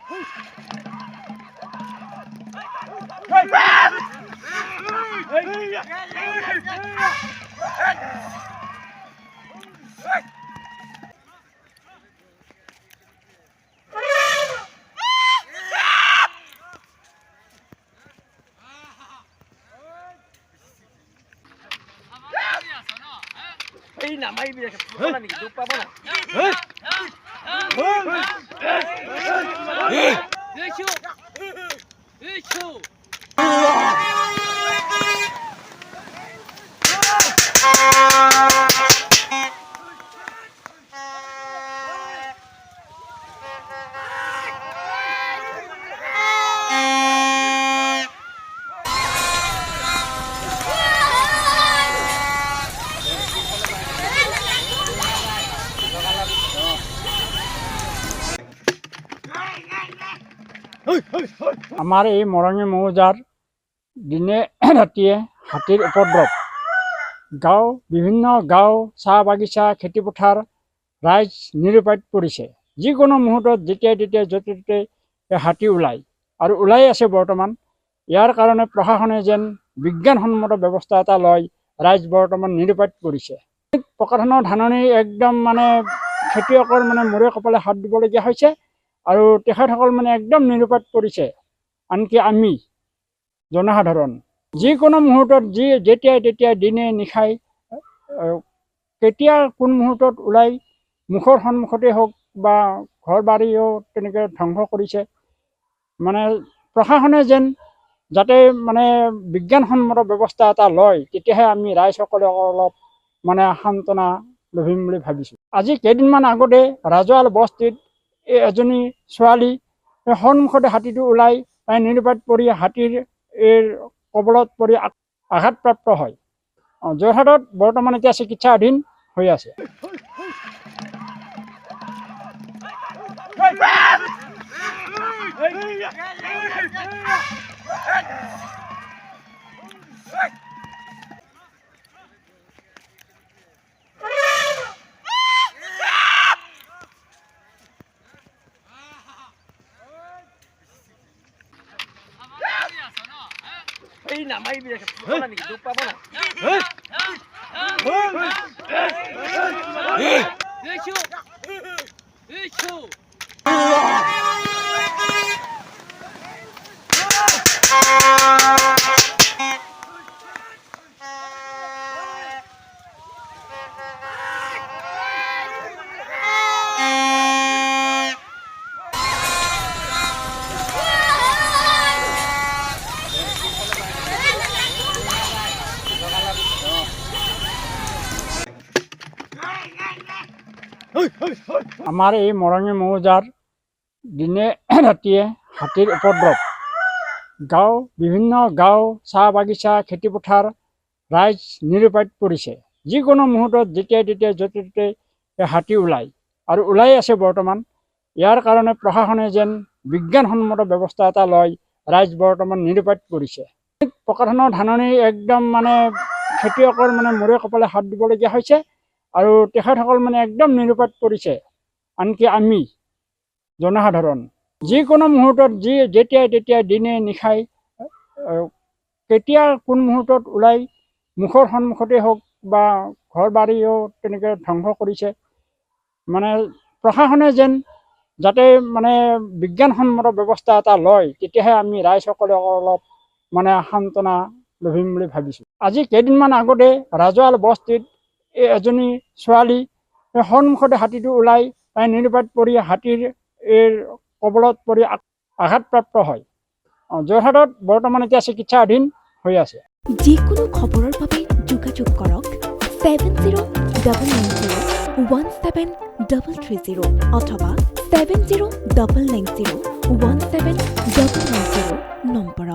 এই না মাই বিয়ে বলা নাকি দুঃখ পাবো না আমাৰ এই মৰঙী মৌজাৰ দিনে ৰাতিয়ে হাতীৰ উপদ্ৰৱ। বিভিন্ন গাঁও, চাহ বাগিচা, খেতিপথাৰ ৰাইজ নিৰুপায়ত পৰিছে। যিকোনো মুহূৰ্তত যেতিয়াই য'তে ত'তে হাতী ওলায় আৰু ওলাই আছে বৰ্তমান। ইয়াৰ কাৰণে প্ৰশাসনে যেন বিজ্ঞানসন্মত ব্যৱস্থা এটা লয়, ৰাইজ বৰ্তমান নিৰুপায়ত পৰিছে। পকাধানৰ ধাননি একদম খেতিয়কৰ মূৰে কপালে হাত দিবলগীয়া হৈছে আৰু তেখেতসকল একদম নিৰুপায়ত পৰিছে। আনকি আমি জনসাধাৰণ যিকোনো মুহূৰ্তত যেতিয়াই দিনে নিশাই কেতিয়া কোন মুহূৰ্তত ওলাই মুখৰ সন্মুখতে হওক বা ঘৰ বাৰীও তেনেকৈ ধ্বংস কৰিছে। প্ৰশাসনে যেন যাতে বিজ্ঞানসন্মত ব্যৱস্থা এটা লয়, তেতিয়াহে আমি ৰাইজসকলে অলপ সান্তনা লভিম বুলি ভাবিছোঁ। আজি কেইদিনমান আগতে ৰাজোৱাল বস্তিত এজনী ছোৱালী সন্মুখতে হাতীটো ওলাই তাই নিৰুপায়ত পৰি হাতীৰ কবলত পৰি আঘাতপ্ৰাপ্ত হয়। যোৰহাটত বৰ্তমান এতিয়া চিকিৎসাধীন হৈ আছে। এই না মাই বিয়ে বলা নাকি দুঃখ পাবো না আমাৰ এই মৰঙী মৌজাৰ দিনে ৰাতিয়ে হাতীৰ উপদ্ৰৱ। বিভিন্ন গাঁও, চাহ বাগিচা, খেতিপথাৰ ৰাইজ নিৰুপায়ত পৰিছে। যিকোনো মুহূৰ্তত যেতিয়াই য'তে ত'তে হাতী ওলায় আৰু ওলাই আছে বৰ্তমান। ইয়াৰ কাৰণে প্ৰশাসনে যেন বিজ্ঞানসন্মত ব্যৱস্থা এটা লয়, ৰাইজ বৰ্তমান নিৰুপায়ত পৰিছে। পকাধানৰ ধাননি একদম খেতিয়কৰ মূৰে কপালে হাত দিবলগীয়া হৈছে আৰু তেখেতসকল একদম নিৰুপায়ত পৰিছে। আনকি আমি জনসাধাৰণ যিকোনো মুহূৰ্তত যেতিয়াই দিনে নিশাই কেতিয়া কোন মুহূৰ্তত ওলাই মুখৰ সন্মুখতে হওক বা ঘৰ বাৰীও তেনেকৈ ধ্বংস কৰিছে। প্ৰশাসনে যেন যাতে বিজ্ঞানসন্মত ব্যৱস্থা এটা লয়, তেতিয়াহে আমি ৰাইজসকলে অলপ সান্তনা লভিম বুলি ভাবিছোঁ। আজি কেইদিনমান আগতে ৰাজোৱাল বস্তিত এজনী ছোৱালী সন্মুখতে হাতীটো ওলাই তাই নিৰুপায়ত পৰি হাতীৰ কবলত পৰি আঘাতপ্ৰাপ্ত হয়। যোৰহাটত বৰ্তমান এতিয়া চিকিৎসাধীন হৈ আছে। যিকোনো খবৰৰ বাবে যোগাযোগ কৰক 7090173330 অথবা 7099017990 নম্বৰত।